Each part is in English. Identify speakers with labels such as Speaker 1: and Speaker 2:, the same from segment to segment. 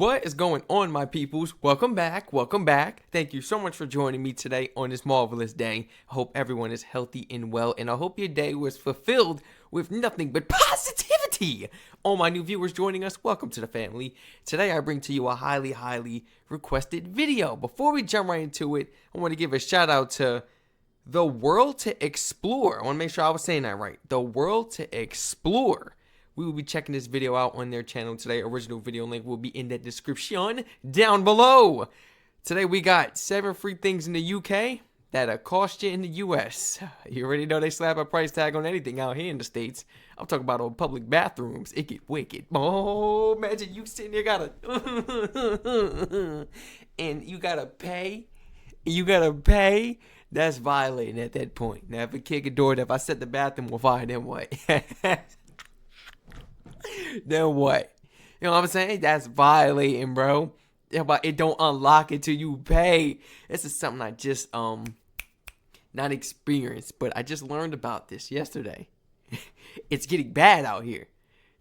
Speaker 1: What is going on, my peoples? Welcome back. Welcome back. Thank you so much for joining me today on this marvelous day. I hope everyone is healthy and well, and I hope your day was fulfilled with nothing but positivity. All my new viewers joining us, welcome to the family. Today, I bring to you a highly requested video. Before we jump right into it, I want to give a shout out to The World to Explore. I want to make sure I was saying that right. The World to Explore. We will be checking this video out on their channel today. Original video link will be in the description down below. Today we got 7 free things in the UK that'll cost you in the US. You already know they slap a price tag on anything out here in the States. I'm talking about old public bathrooms. It get wicked. Oh, imagine you sitting there and you gotta pay. That's violating at that point. Now if a kid get door, if I set the bathroom on fire, then what? Then what? You know what I'm saying? That's violating, bro. Yeah, but it don't unlock it till you pay. This is something I just not experienced, but I just learned about this yesterday. It's getting bad out here.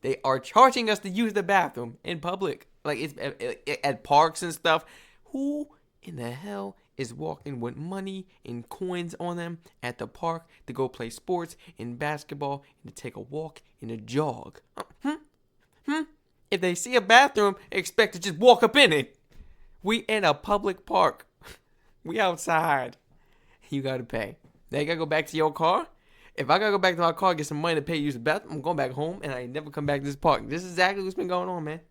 Speaker 1: They are charging us to use the bathroom in public, like it's at parks and stuff. Who in the hell is walking with money and coins on them at the park to go play sports and basketball and to take a walk and a jog? If they see a bathroom, expect to just walk up in it. We in a public park. We outside. You gotta pay. Now you gotta go back to your car. If I gotta go back to my car, get some money to pay to use the bathroom, I'm going back home and I ain't never come back to this park. This is exactly what's been going on, man.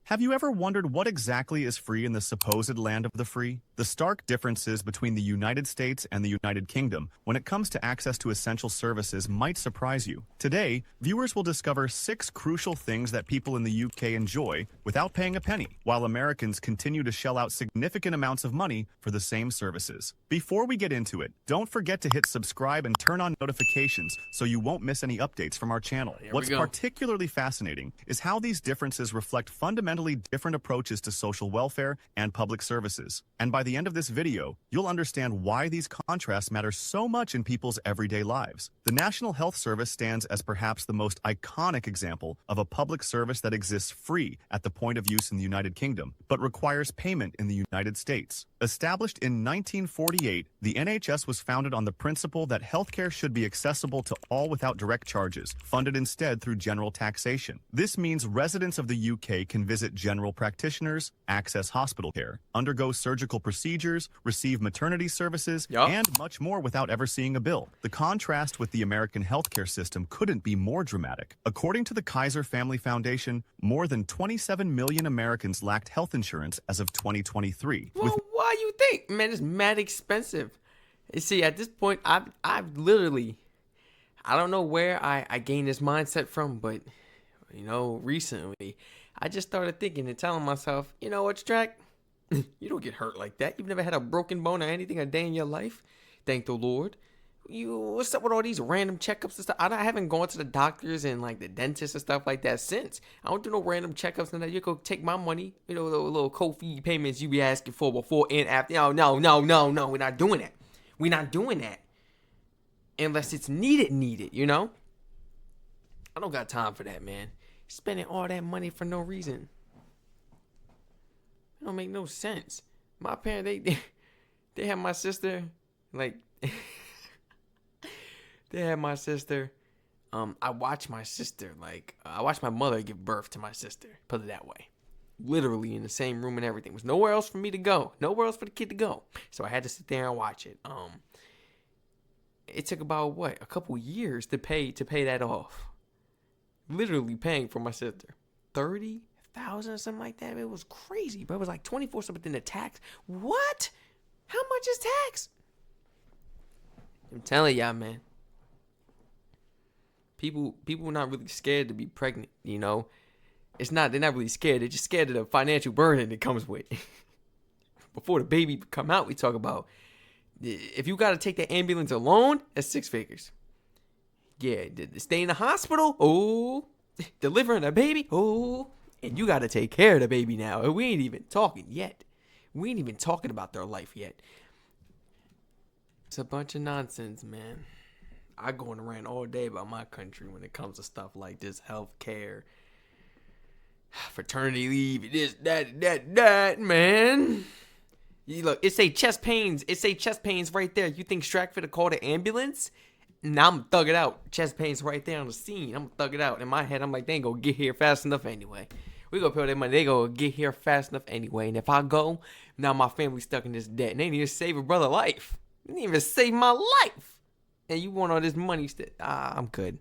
Speaker 2: Have you ever wondered what exactly is free in the supposed land of the free? The stark differences between the United States and the United Kingdom when it comes to access to essential services might surprise you. Today, viewers will discover 6 crucial things that people in the UK enjoy without paying a penny, while Americans continue to shell out significant amounts of money for the same services. Before we get into it, don't forget to hit subscribe and turn on notifications so you won't miss any updates from our channel. What's particularly fascinating is how these differences reflect fundamentally different approaches to social welfare and public services. And by the end of this video, you'll understand why these contrasts matter so much in people's everyday lives. The National Health Service stands as perhaps the most iconic example of a public service that exists free at the point of use in the United Kingdom, but requires payment in the United States. Established in 1948, the NHS was founded on the principle that healthcare should be accessible to all without direct charges, funded instead through general taxation. This means residents of the UK can visit general practitioners, access hospital care, undergo surgical procedures, receive maternity services, and much more without ever seeing a bill. The contrast with the American healthcare system couldn't be more dramatic. According to the Kaiser Family Foundation, more than 27 million Americans lacked health insurance as of 2023.
Speaker 1: Well, why you think? Man, it's mad expensive. You see, at this point, I've literally, I don't know where I gained this mindset from, but, you know, recently, I just started thinking and telling myself, you know what, Strac? You don't get hurt like that. You've never had a broken bone or anything a day in your life. Thank the Lord. What's up with all these random checkups and stuff? I haven't gone to the doctors and like the dentist and stuff like that since. I don't do no random checkups and that. You go take my money, you know, the little co-fee payments you be asking for before and after. No. We're not doing that. We're not doing that. Unless it's needed, you know? I don't got time for that, man. Spending all that money for no reason. It don't make no sense. My parents, they had my sister, like, they had my sister. I watched my sister, I watched my mother give birth to my sister, put it that way. Literally in the same room and everything. There was nowhere else for me to go. Nowhere else for the kid to go. So I had to sit there and watch it. It took about, a couple years to pay that off. Literally paying for my sister. 30,000 or something like that. It was crazy, bro. It was like 24 something. Then the tax. What? How much is tax? I'm telling y'all, man. People are not really scared to be pregnant, you know. They're not really scared. They're just scared of the financial burden it comes with. Before the baby come out, we talk about if you got to take the ambulance alone, that's 6 figures. Yeah, stay in the hospital, oh, delivering a baby, oh, and you got to take care of the baby now. And we ain't even talking yet. We ain't even talking about their life yet. It's a bunch of nonsense, man. I go on a rant all day about my country when it comes to stuff like this, healthcare. fraternity leave, this, that, man. You look, it say chest pains. It say chest pains right there. You think Strac finna call the ambulance? Nah, I'm thug it out. Chest pains right there on the scene. I'm thug it out. In my head, I'm like, they ain't gonna get here fast enough anyway. We gonna pay all their money. They gonna get here fast enough anyway. And if I go, now my family's stuck in this debt. And they need to save a brother life. They didn't even save my life. And you want all this money still? I'm good.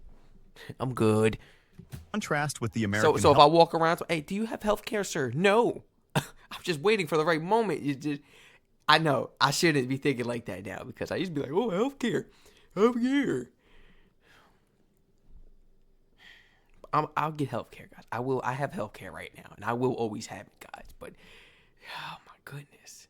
Speaker 1: I'm good.
Speaker 2: Contrast with the American.
Speaker 1: So if I walk around, hey, do you have health care, sir? No. I'm just waiting for the right moment. I know I shouldn't be thinking like that now because I used to be like, oh, healthcare. I'll get healthcare, guys. I have healthcare right now, and I will always have it, guys. But oh my goodness,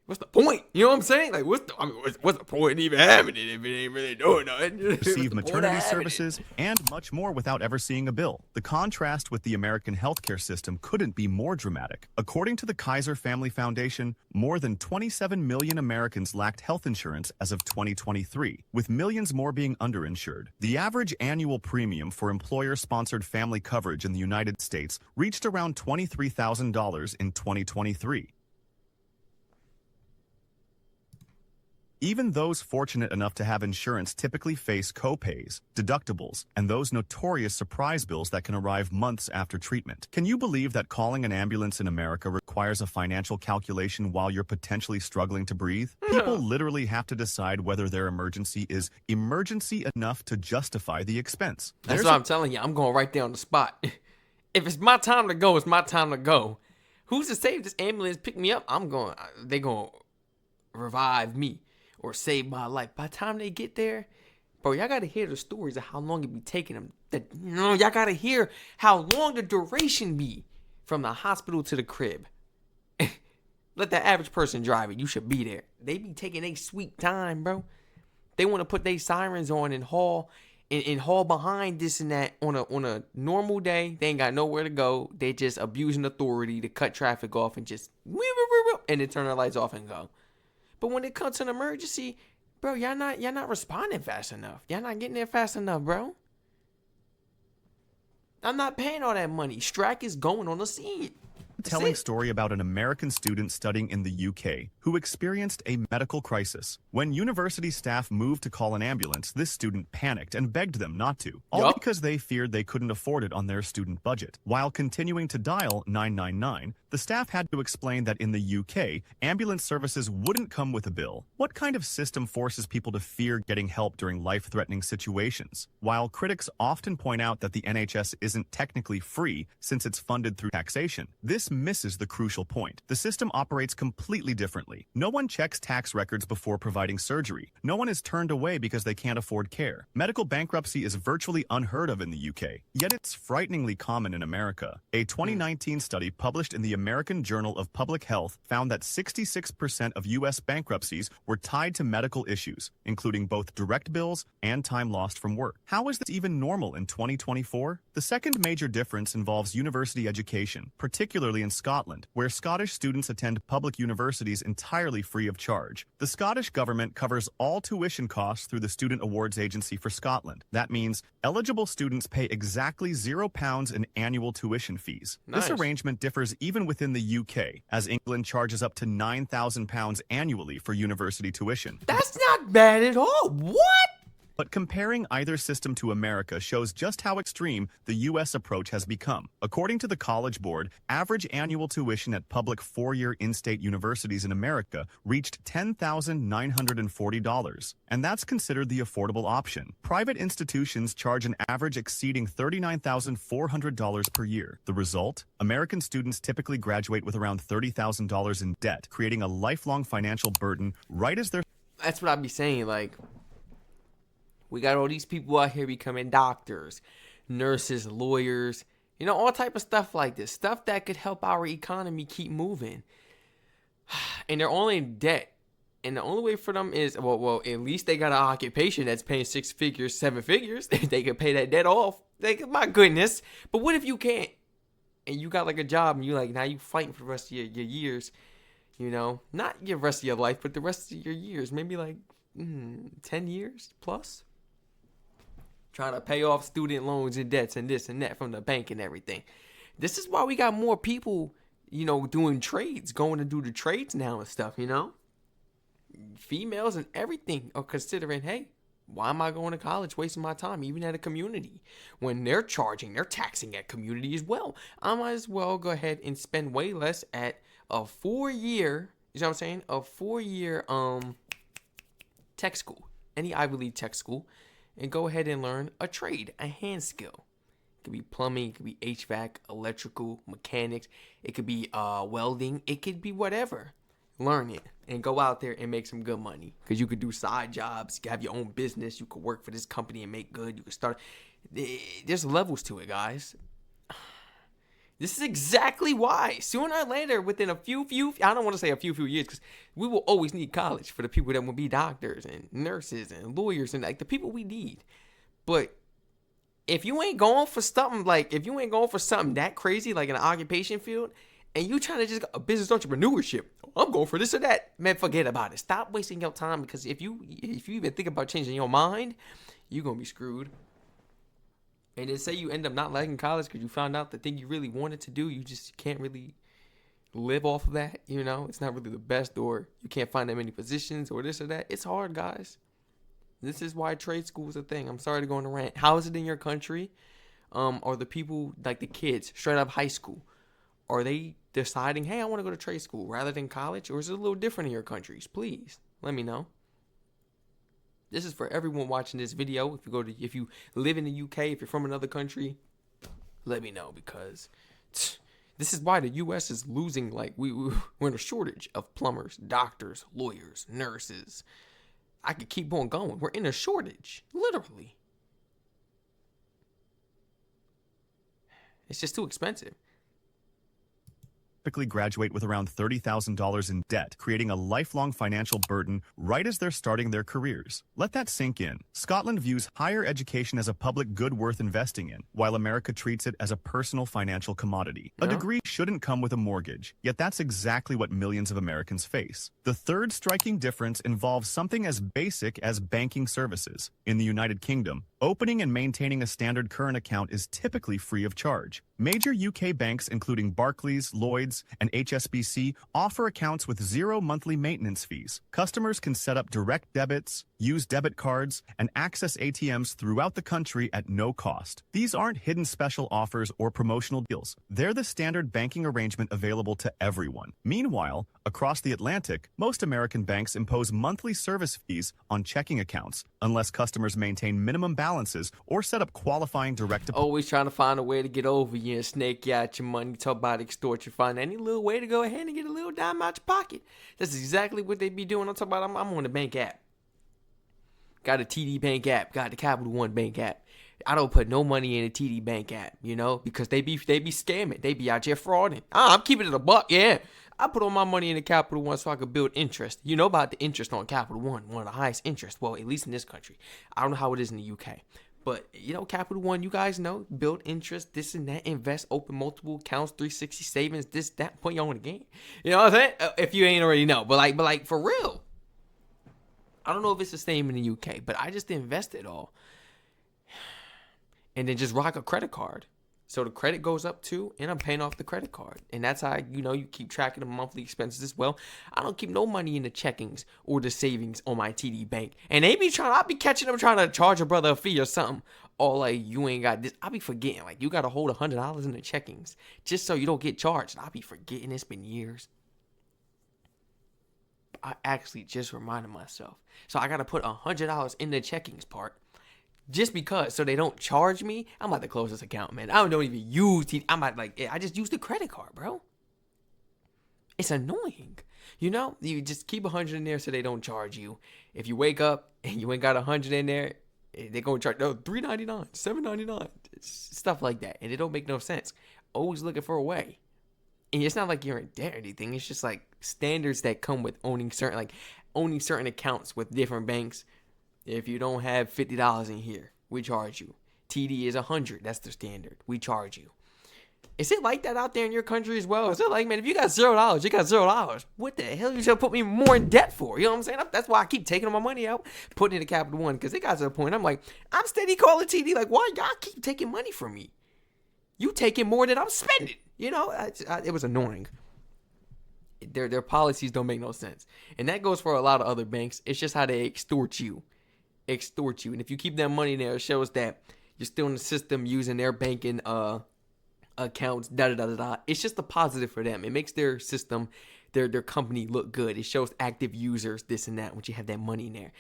Speaker 1: what's the point? You know what I'm saying? Like, what's the point in even having it if it ain't really doing nothing?
Speaker 2: Receive maternity services and much more without ever seeing a bill. The contrast with the American healthcare system couldn't be more dramatic. According to the Kaiser Family Foundation, more than 27 million Americans lacked health insurance as of 2023, with millions more being underinsured. The average annual premium for employer-sponsored family coverage in the United States reached around $23,000 in 2023. Even those fortunate enough to have insurance typically face co-pays, deductibles, and those notorious surprise bills that can arrive months after treatment. Can you believe that calling an ambulance in America requires a financial calculation while you're potentially struggling to breathe? People literally have to decide whether their emergency is emergency enough to justify the expense.
Speaker 1: That's what I'm telling you. I'm going right there on the spot. If it's my time to go, it's my time to go. Who's to say if this ambulance pick me up? They going to revive me or save my life. By the time they get there, bro, y'all got to hear the stories of how long it be taking them. Y'all got to hear how long the duration be from the hospital to the crib. Let the average person drive it. You should be there. They be taking a sweet time, bro. They want to put their sirens on and haul behind this and that on a normal day. They ain't got nowhere to go. They just abusing authority to cut traffic off and just and then turn their lights off and go. But when it comes to an emergency, bro, y'all not responding fast enough. Y'all not getting there fast enough, bro. I'm not paying all that money. Strac is going on the scene.
Speaker 2: Telling story about an American student studying in the UK who experienced a medical crisis. When university staff moved to call an ambulance, this student panicked and begged them not to, all because they feared they couldn't afford it on their student budget. While continuing to dial 999, the staff had to explain that in the UK, ambulance services wouldn't come with a bill. What kind of system forces people to fear getting help during life-threatening situations? While critics often point out that the NHS isn't technically free since it's funded through taxation, this misses the crucial point. The system operates completely differently. No one checks tax records before providing surgery. No one is turned away because they can't afford care. Medical bankruptcy is virtually unheard of in the UK, yet it's frighteningly common in America. A 2019 study published in the American Journal of Public Health found that 66% of US bankruptcies were tied to medical issues, including both direct bills and time lost from work. How is this even normal in 2024? The second major difference involves university education, particularly in Scotland, where Scottish students attend public universities entirely free of charge. The Scottish government covers all tuition costs through the Student Awards Agency for Scotland. That means eligible students pay exactly £0 in annual tuition fees.
Speaker 1: Nice.
Speaker 2: This arrangement differs even within the UK, as England charges up to £9,000 annually for university tuition.
Speaker 1: That's not bad at all. What?
Speaker 2: But comparing either system to America shows just how extreme the U.S. approach has become. According to the College Board, average annual tuition at public four-year in-state universities in America reached $10,940, and that's considered the affordable option. Private institutions charge an average exceeding $39,400 per year. The result? American students typically graduate with around $30,000 in debt, creating a lifelong financial burden right as they're...
Speaker 1: That's what I be saying, like... We got all these people out here becoming doctors, nurses, lawyers, you know, all type of stuff like this. Stuff that could help our economy keep moving. And they're only in debt. And the only way for them is, well, at least they got an occupation that's paying 6 figures, 7 figures. They can pay that debt off. My goodness. But what if you can't? And you got like a job and you like, now you fighting for the rest of your years. You know, not your rest of your life, but the rest of your years. Maybe like 10 years plus. Trying to pay off student loans and debts and this and that from the bank and everything. This is why we got more people, doing trades, going to do the trades now and stuff, Females and everything are considering, hey, why am I going to college wasting my time, even at a community? When they're taxing at community as well. I might as well go ahead and spend way less at a 4-year, you know what I'm saying? A 4-year tech school, any Ivy League tech school, and go ahead and learn a trade, a hand skill. It could be plumbing, it could be HVAC, electrical, mechanics, it could be welding, it could be whatever. Learn it and go out there and make some good money, because you could do side jobs, you could have your own business, you could work for this company and make good, you could start. There's levels to it, guys. This is exactly why sooner or later, within a few I don't want to say a few years, because we will always need college for the people that will be doctors and nurses and lawyers and like the people we need. But if you ain't going for something that crazy, like an occupation field, and you trying to just a business entrepreneurship, I'm going for this or that, man, forget about it. Stop wasting your time, because if you even think about changing your mind, you're gonna be screwed. And then say you end up not liking college because you found out the thing you really wanted to do, you just can't really live off of that, It's not really the best, or you can't find that many positions or this or that. It's hard, guys. This is why trade school is a thing. I'm sorry to go on a rant. How is it in your country? Are the people, like the kids, straight up high school, are they deciding, hey, I want to go to trade school rather than college? Or is it a little different in your countries? Please, let me know. This is for everyone watching this video. If you live in the UK, if you're from another country, let me know, because this is why the US is losing. Like we're in a shortage of plumbers, doctors, lawyers, nurses. I could keep on going. We're in a shortage, literally. It's just too expensive.
Speaker 2: Typically graduate with around $30,000 in debt, creating a lifelong financial burden right as they're starting their careers. Let that sink in. Scotland views higher education as a public good worth investing in, while America treats it as a personal financial commodity. A degree shouldn't come with a mortgage, yet that's exactly what millions of Americans face. The third striking difference involves something as basic as banking services. In the United Kingdom, opening and maintaining a standard current account is typically free of charge. Major UK banks, including Barclays, Lloyds, and HSBC, offer accounts with zero monthly maintenance fees. Customers can set up direct debits, use debit cards, and access ATMs throughout the country at no cost. These aren't hidden special offers or promotional deals. They're the standard banking arrangement available to everyone. Meanwhile, across the Atlantic, most American banks impose monthly service fees on checking accounts, unless customers maintain minimum balances or set up qualifying direct deposits.
Speaker 1: Always trying to find a way to get over you and snake you out your money, talk about extort you, find any little way to go ahead and get a little dime out your pocket. That's exactly what they be doing. I'm talking about, I'm on the bank app. Got a TD Bank app, got the Capital One Bank app. I don't put no money in a TD Bank app, because they be scamming. They be out here frauding. I'm keeping it a buck, yeah. I put all my money in the Capital One so I could build interest. You know about the interest on Capital One of the highest interest. Well, at least in this country. I don't know how it is in the UK. But, Capital One, you guys know, build interest, this and that, invest, open multiple accounts, 360 savings, this, that, put you on the game. You know what I'm saying? If you ain't already know. But like for real. I don't know if it's the same in the UK, but I just invest it all. And then just rock a credit card. So the credit goes up too, and I'm paying off the credit card. And that's how, you keep track of the monthly expenses as well. I don't keep no money in the checkings or the savings on my TD Bank. And I'll be catching them trying to charge a brother a fee or something. Or like, you ain't got this. I'll be forgetting, like, you got to hold $100 in the checkings just so you don't get charged. I'll be forgetting. It's been years. I actually just reminded myself. So I got to put $100 in the checkings part. Just because, so they don't charge me. I'm about to close this account, man. I don't even use TD. I just use the credit card, bro. It's annoying. You just keep 100 in there so they don't charge you. If you wake up and you ain't got 100 in there, they're going to charge $3.99, $7.99, stuff like that. And it don't make no sense. Always looking for a way. And it's not like you're in debt or anything. It's just like standards that come with owning certain accounts with different banks. If you don't have $50 in here, we charge you. TD is $100. That's the standard. We charge you. Is it like that out there in your country as well? Is it like, man, if you got $0, you got $0. What the hell you should put me more in debt for? You know what I'm saying? That's why I keep taking my money out, putting it in Capital One, because it got to the point I'm like, I'm steady calling TD, like, why y'all keep taking money from me? You taking more than I'm spending. You know, it was annoying. Their policies don't make no sense, and that goes for a lot of other banks. It's just how they extort you, and if you keep that money there, it shows that you're still in the system using their banking accounts. It's just a positive for them. It makes their system, their company look good. It shows active users, this and that, once you have that money in there.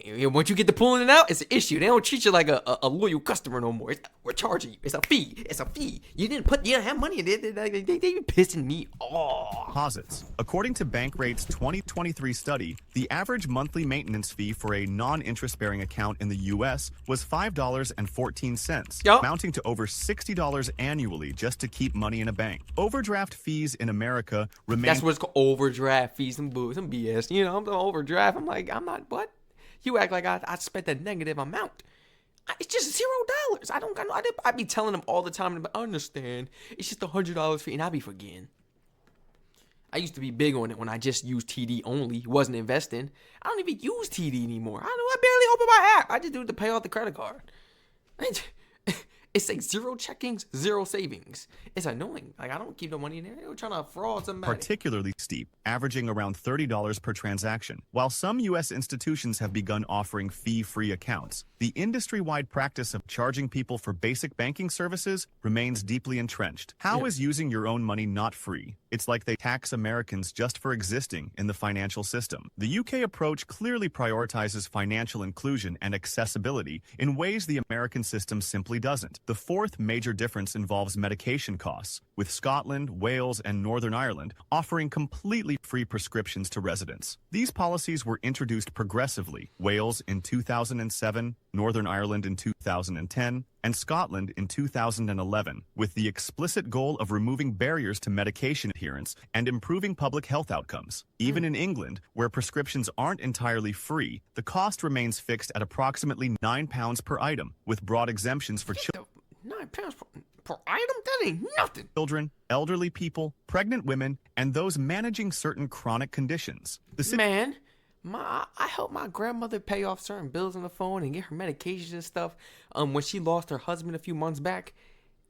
Speaker 1: And once you get to pulling it out, it's an issue. They don't treat you like a loyal customer no more. We're charging you. It's a fee. You didn't have money in it. They be pissing me off.
Speaker 2: Deposits. According to Bankrate's 2023 study, the average monthly maintenance fee for a non-interest-bearing account in the U.S. was $5.14,
Speaker 1: Yup.
Speaker 2: amounting to over $60 annually just to keep money in a bank. Overdraft fees in America remain...
Speaker 1: That's what's called overdraft fees. Some BS. You know, I'm the overdraft. I'm not, what? You act like I spent a negative amount. It's just $0. I be telling them all the time, I understand. It's just $100 fee, and I be forgetting. I used to be big on it when I just used TD only, wasn't investing. I don't even use TD anymore. I barely open my app. I just do it to pay off the credit card. It's like 0 checkings, 0 savings. It's annoying. Like, I don't keep the money in there. They're trying to fraud somebody.
Speaker 2: particularly steep, averaging around $30 per transaction. While some U.S. institutions have begun offering fee-free accounts, the industry-wide practice of charging people for basic banking services remains deeply entrenched. How is using your own money not free? It's like they tax Americans just for existing in the financial system. The UK approach clearly prioritizes financial inclusion and accessibility in ways the American system simply doesn't. The fourth major difference involves medication costs, with Scotland, Wales, and Northern Ireland offering completely free prescriptions to residents. These policies were introduced progressively, Wales in 2007, Northern Ireland in 2010, and Scotland in 2011, with the explicit goal of removing barriers to medication adherence and improving public health outcomes. Even in England, where prescriptions aren't entirely free, the cost remains fixed at approximately £9 per item, with broad exemptions for
Speaker 1: £9 per item? That ain't nothing.
Speaker 2: children, elderly people, pregnant women, and those managing certain chronic conditions.
Speaker 1: Man, I helped my grandmother pay off certain bills on the phone and get her medications and stuff when she lost her husband a few months back.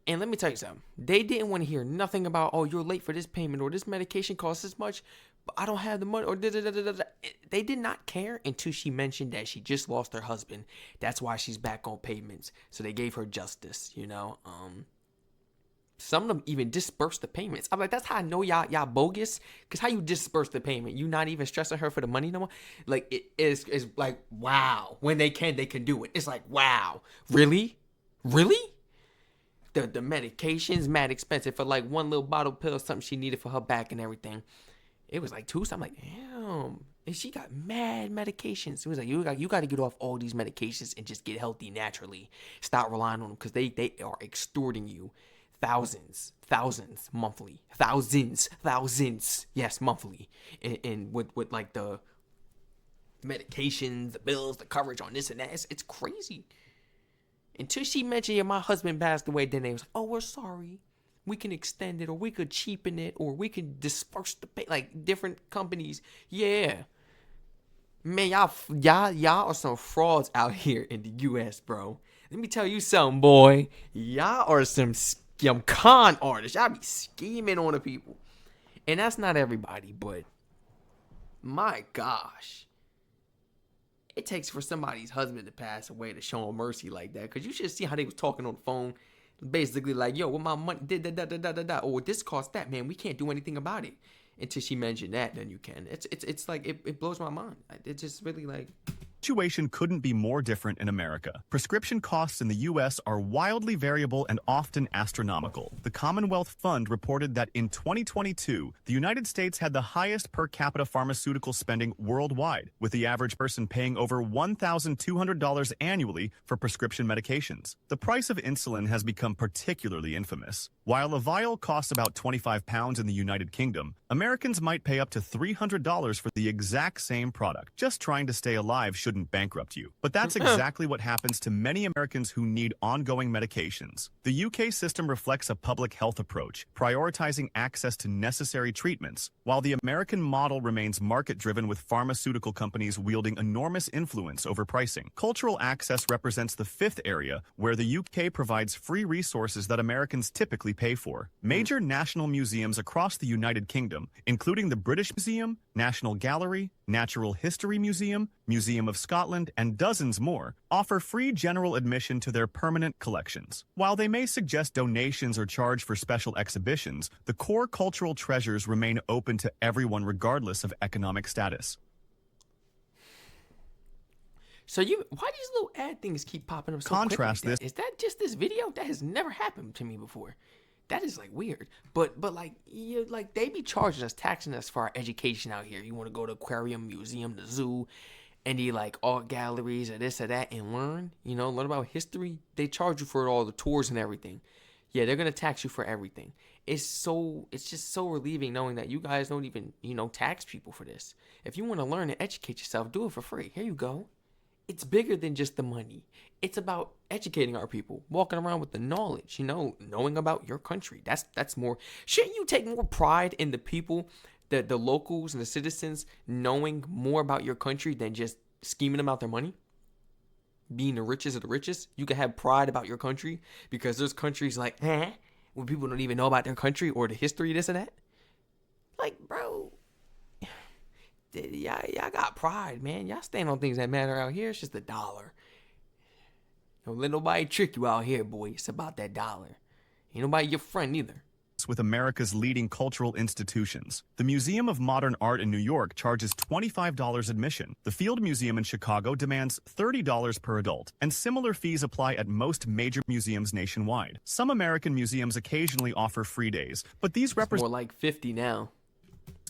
Speaker 1: And let me tell you something. They didn't want to hear nothing about, oh, you're late for this payment, or this medication costs this much, but I don't have the money, or da-da-da-da-da. They did not care until she mentioned that she just lost her husband. That's why she's back on payments. So they gave her justice, you know. Some of them even disperse the payments. I'm like, that's how I know y'all bogus. Because how you disperse the payment? You not even stressing her for the money no more? Like, it is like, wow. When they can do it. It's like, wow. Really? Really? The medication's mad expensive for like one little bottle pill, something she needed for her back and everything. It was like $2. I'm like, damn. And she got mad medications. It was like, you got to get off all these medications and just get healthy naturally. Stop relying on them because they are extorting you. Thousands monthly. Thousands. Yes, monthly. And with like the medications, the bills, the coverage on this and that. It's crazy. Until she mentioned, yeah, my husband passed away, then they was like, oh, we're sorry. We can extend it, or we could cheapen it, or we can disperse the pay. Like, different companies. Yeah. Man, y'all are some frauds out here in the U.S., bro. Let me tell you something, boy. Y'all are some con artists. Y'all be scheming on the people. And that's not everybody, but my gosh. It takes for somebody's husband to pass away to show him mercy like that. Because you should see how they was talking on the phone. Basically like, yo, what my money did, or this cost that, man. We can't do anything about it. Until she mentioned that, then you can. It's like, it blows my mind. It's just really like...
Speaker 2: situation couldn't be more different in America. Prescription costs in the U.S. are wildly variable and often astronomical. The Commonwealth Fund reported that in 2022, the United States had the highest per capita pharmaceutical spending worldwide, with the average person paying over $1,200 annually for prescription medications. The price of insulin has become particularly infamous. While a vial costs about £25 in the United Kingdom, Americans might pay up to $300 for the exact same product. Just trying to stay alive should shouldn't bankrupt you. But that's exactly what happens to many Americans who need ongoing medications. The UK system reflects a public health approach, prioritizing access to necessary treatments, while the American model remains market-driven with pharmaceutical companies wielding enormous influence over pricing. Cultural access represents the fifth area where the UK provides free resources that Americans typically pay for. Major national museums across the United Kingdom, including the British Museum, National Gallery, Natural History Museum, Museum of Scotland, and dozens more, offer free general admission to their permanent collections. While they may suggest donations or charge for special exhibitions, the core cultural treasures remain open to everyone regardless of economic status.
Speaker 1: So why these little ad things keep popping up so
Speaker 2: Contrast
Speaker 1: quick like
Speaker 2: this.
Speaker 1: Is that just this video? That has never happened to me before. That is like weird. But like like they be charging us, taxing us for our education out here. You want to go to aquarium, museum, the zoo, any like art galleries or this or that and learn, learn about history. They charge you for all the tours and everything. Yeah, they're gonna tax you for everything. It's just so relieving knowing that you guys don't even, tax people for this. If you want to learn and educate yourself, do it for free. Here you go. It's bigger than just the money. It's about educating our people, walking around with the knowledge, knowing about your country. That's more. Shouldn't you take more pride in the people, the locals and the citizens knowing more about your country than just scheming them out their money? Being the richest of the richest, you can have pride about your country because there's countries like, where people don't even know about their country or the history, this and that. Like, bro, y'all got pride, man. Y'all stand on things that matter out here. It's just a dollar. Don't let nobody trick you out here, boy. It's about that dollar. Ain't nobody your friend either.
Speaker 2: With America's leading cultural institutions. The Museum of Modern Art in New York charges $25 admission. The Field Museum in Chicago demands $30 per adult, and similar fees apply at most major museums nationwide. Some American museums occasionally offer free days, but these represent
Speaker 1: more like 50 now.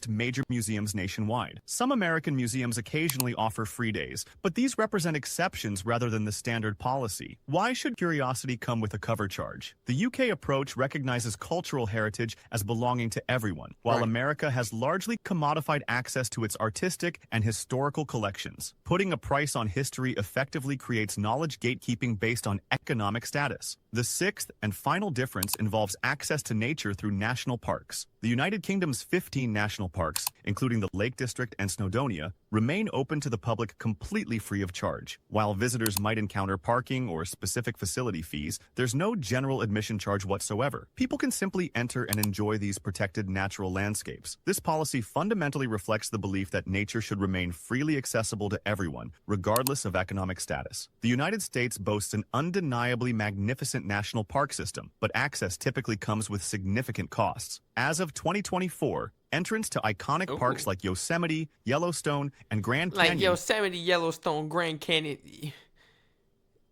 Speaker 2: Major museums nationwide. Some American museums occasionally offer free days, but these represent exceptions rather than the standard policy. Why should curiosity come with a cover charge? The UK approach recognizes cultural heritage as belonging to everyone, while America has largely commodified access to its artistic and historical collections. Putting a price on history effectively creates knowledge gatekeeping based on economic status. The sixth and final difference involves access to nature through national parks. The United Kingdom's 15 national parks, including the Lake District and Snowdonia, remain open to the public completely free of charge. While visitors might encounter parking or specific facility fees, there's no general admission charge whatsoever. People can simply enter and enjoy these protected natural landscapes. This policy fundamentally reflects the belief that nature should remain freely accessible to everyone, regardless of economic status. The United States boasts an undeniably magnificent national park system, but access typically comes with significant costs. As of 2024, entrance to iconic parks like Yosemite, Yellowstone, and Grand Canyon.
Speaker 1: Like Yosemite, Yellowstone, Grand Canyon.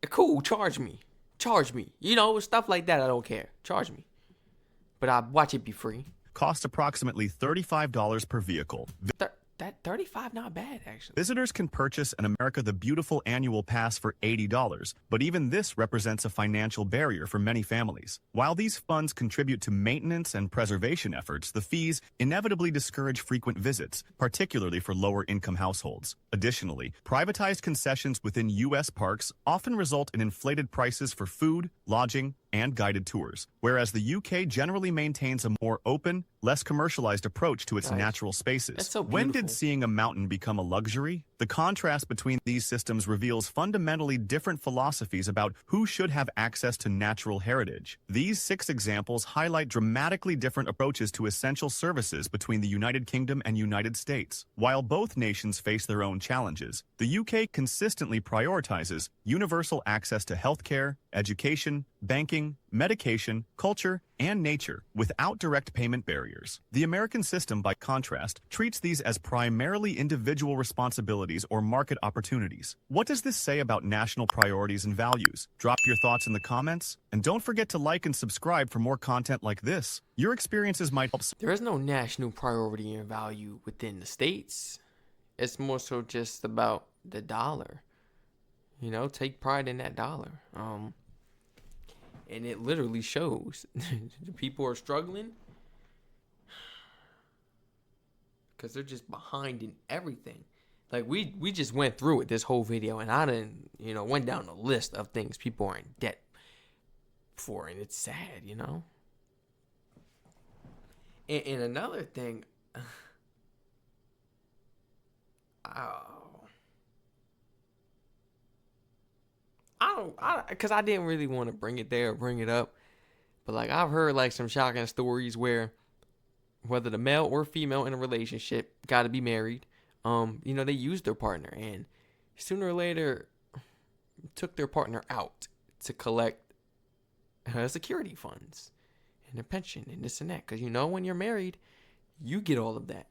Speaker 1: Cool, charge me. Charge me. Stuff like that, I don't care. Charge me. But I watch it be free.
Speaker 2: Cost approximately $35 per vehicle.
Speaker 1: That $35 not bad, actually.
Speaker 2: Visitors can purchase an America the Beautiful annual pass for $80, but even this represents a financial barrier for many families. While these funds contribute to maintenance and preservation efforts, the fees inevitably discourage frequent visits, particularly for lower-income households. Additionally, privatized concessions within U.S. parks often result in inflated prices for food, lodging, and guided tours, whereas the UK generally maintains a more open, less commercialized approach to its natural spaces.
Speaker 1: That's so
Speaker 2: When
Speaker 1: beautiful.
Speaker 2: did seeing a mountain become a luxury? The contrast between these systems reveals fundamentally different philosophies about who should have access to natural heritage. These 6 examples highlight dramatically different approaches to essential services between the United Kingdom and United States. While both nations face their own challenges, the UK consistently prioritizes universal access to healthcare, education, banking, medication, culture, and nature without direct payment barriers. The American system, by contrast, treats these as primarily individual responsibilities or market opportunities. What does this say about national priorities and values? Drop your thoughts in the comments, and don't forget to like and subscribe for more content like this. Your experiences might help.
Speaker 1: There is no national priority and value within the states. It's more so just about the dollar. Take pride in that dollar. And it literally shows. The people are struggling because they're just behind in everything. Like we just went through it this whole video, and I didn't, went down the list of things people are in debt for, and it's sad, And another thing, oh, because I didn't really want to bring it there or bring it up, but like I've heard like some shocking stories where whether the male or female in a relationship got to be married, they used their partner and sooner or later took their partner out to collect security funds and their pension and this and that. Because when you're married, you get all of that.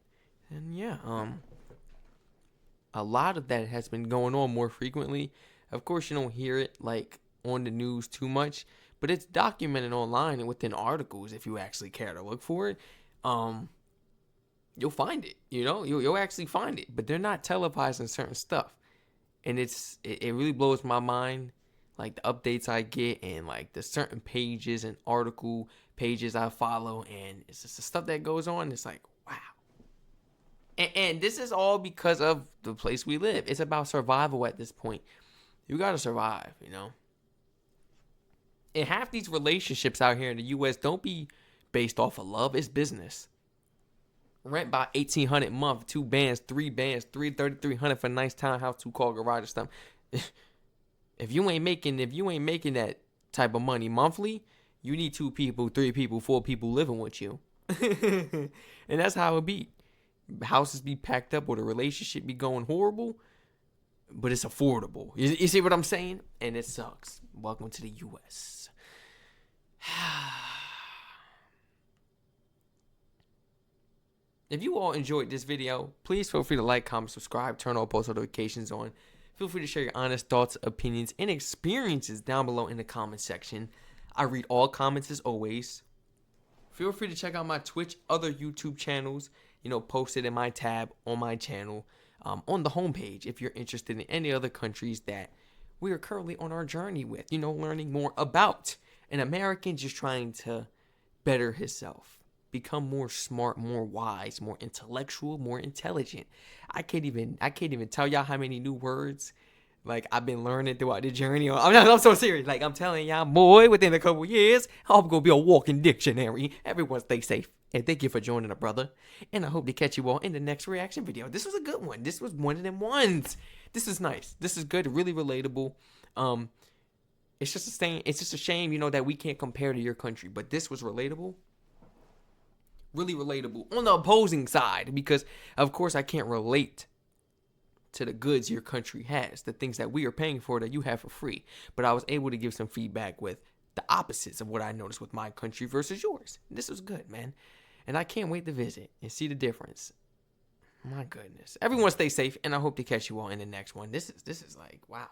Speaker 1: And yeah, a lot of that has been going on more frequently. Of course, you don't hear it like on the news too much, but it's documented online and within articles. If you actually care to look for it, you'll find it. You'll actually find it. But they're not televising certain stuff, and it really blows my mind. Like the updates I get and like the certain pages and article pages I follow, and it's just the stuff that goes on. It's like, wow. And this is all because of the place we live. It's about survival at this point. You gotta survive, And half these relationships out here in the U.S. don't be based off of love. It's business. Rent by $1,800 a month, 2 bands, 3 bands, $3,300 for a nice townhouse, 2-car garage or something. If you ain't making that type of money monthly, you need 2 people, 3 people, 4 people living with you. And that's how it be. Houses be packed up or the relationship be going horrible, but it's affordable. You see what I'm saying? And it sucks. Welcome to the U.S. If you all enjoyed this video, please feel free to like, comment, subscribe, turn all post notifications on. Feel free to share your honest thoughts, opinions, and experiences down below in the comment section. I read all comments as always. Feel free to check out my Twitch, other YouTube channels, posted in my tab on my channel, on the homepage if you're interested in any other countries that we are currently on our journey with, learning more about an American just trying to better himself, become more smart, more wise, more intellectual, more intelligent. I can't even tell y'all how many new words like I've been learning throughout the journey. I'm so serious. Like I'm telling y'all, boy, within a couple years, I'm gonna be a walking dictionary. Everyone stay safe. And thank you for joining us, brother. And I hope to catch you all in the next reaction video. This was a good one. This was one of them ones. This is nice. This is good. Really relatable. It's just a shame, that we can't compare to your country. But this was relatable. Really relatable on the opposing side. Because, of course, I can't relate to the goods your country has. The things that we are paying for that you have for free. But I was able to give some feedback with the opposites of what I noticed with my country versus yours. This was good, man. And I can't wait to visit and see the difference. My goodness. Everyone stay safe, and I hope to catch you all in the next one. This is like, wow.